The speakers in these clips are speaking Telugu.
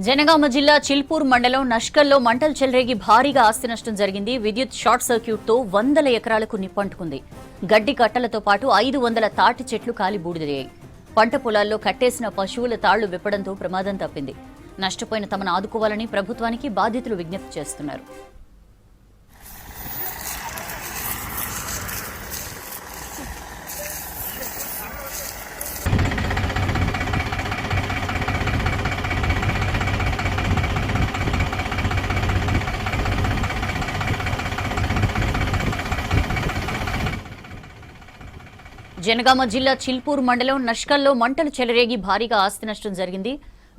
జనగామ జిల్లా చిల్పూర్ మండలం నష్కల్లో మంటలు చెలరేగి భారీగా ఆస్తి నష్టం జరిగింది. విద్యుత్ షార్ట్ సర్క్యూట్ తో వందల ఎకరాలకు నిప్పంటుకుంది. గడ్డి కట్టలతో పాటు 500 తాటి చెట్లు కాలి బూడిదయ్యాయి. పంట పొలాల్లో కట్టేసిన పశువుల తాళ్లు విప్పడంతో ప్రమాదం తప్పింది. నష్టపోయిన తమను ఆదుకోవాలని ప్రభుత్వానికి బాధితులు విజ్ఞప్తి చేస్తున్నారు. జనగామ జిల్లా చిల్పూర్ మండలం నష్కల్లో మంటలు చెలరేగి భారీగా ఆస్తి నష్టం జరిగింది.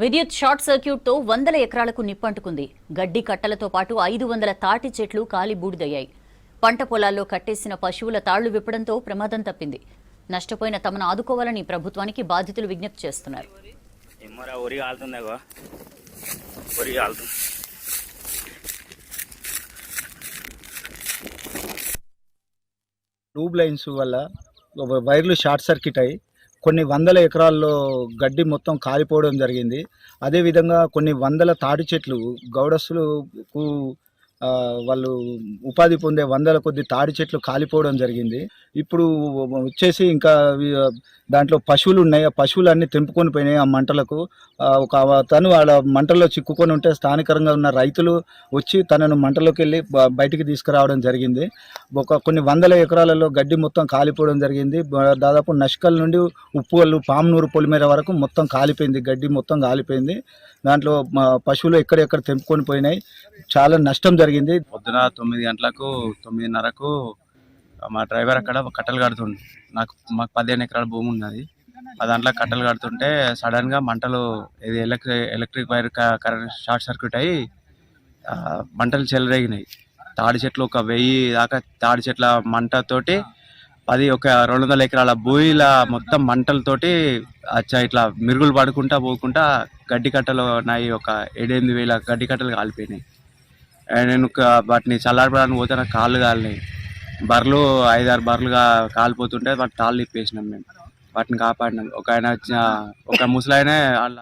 విద్యుత్ షార్ట్ సర్క్యూట్ తో వందల ఎకరాలకు నిప్పంటుకుంది. గడ్డి కట్టలతో పాటు 500 తాటి చెట్లు కాలి బూడిదయ్యాయి. పంట పొలాల్లో కట్టేసిన పశువుల తాళ్లు విప్పడంతో ప్రమాదం తప్పింది. నష్టపోయిన తమను ఆదుకోవాలని ప్రభుత్వానికి బాధితులు విజ్ఞప్తి చేస్తున్నారు. ట్యూబ్ లైన్స్ వల్ల వైర్లు షార్ట్ సర్క్యూట్ అయ్యి కొన్ని వందల ఎకరాల్లో గడ్డి మొత్తం కాలిపోవడం జరిగింది. అదేవిధంగా కొన్ని వందల తాటి చెట్లు గౌడస్తులకు వాళ్ళు ఉపాధి పొందే వందల కొద్ది తాడి చెట్లు కాలిపోవడం జరిగింది. ఇప్పుడు వచ్చేసి ఇంకా దాంట్లో పశువులు ఉన్నాయి. ఆ పశువులన్నీ తెంపుకొని పోయినాయి ఆ మంటలకు. ఒక తను వాళ్ళ మంటల్లో చిక్కుకొని ఉంటే స్థానికంగా ఉన్న రైతులు వచ్చి తనను మంటలోకి వెళ్ళి బయటికి తీసుకురావడం జరిగింది. కొన్ని వందల ఎకరాలలో గడ్డి మొత్తం కాలిపోవడం జరిగింది. దాదాపు నష్కల్ నుండి ఉప్పువల్లు పామునూరు పొలిమేర వరకు మొత్తం కాలిపోయింది. గడ్డి మొత్తం కాలిపోయింది. దాంట్లో పశువులు ఎక్కడెక్కడ తెంపుకొని పోయినాయి. చాలా నష్టం జరిగింది. పొద్దున 9 గంటలకు 9:30కు మా డ్రైవర్ అక్కడ కట్టలు కడుతుండే. మాకు 15 ఎకరాల భూమి ఉన్నది. ఆ దాంట్లో కట్టలు కడుతుంటే సడన్గా మంటలు ఇది electric wire current short circuit అయ్యి మంటలు చెలరేగినాయి. తాడి చెట్లు ఒక 1000 దాకా తాడి చెట్ల మంటతోటి 200 ఎకరాల భూమిల మొత్తం మంటలతోటి ఇట్లా మిరుగులు పడుకుంటా పోకుండా గడ్డి కట్టలు ఉన్నాయి. ఒక 7-8 వేల గడ్డి కట్టలు కాలిపోయినాయి. నేను వాటిని చల్లారపడానికి పోతే నాకు కాళ్ళు కాలినాయి. బర్రెలు 5-6 బర్రెలుగా కాలిపోతుంటే వాటి తాళ్ళు ఇప్పేసినాం. మేము వాటిని కాపాడినాం. ఒక ముసలాయనే వాళ్ళ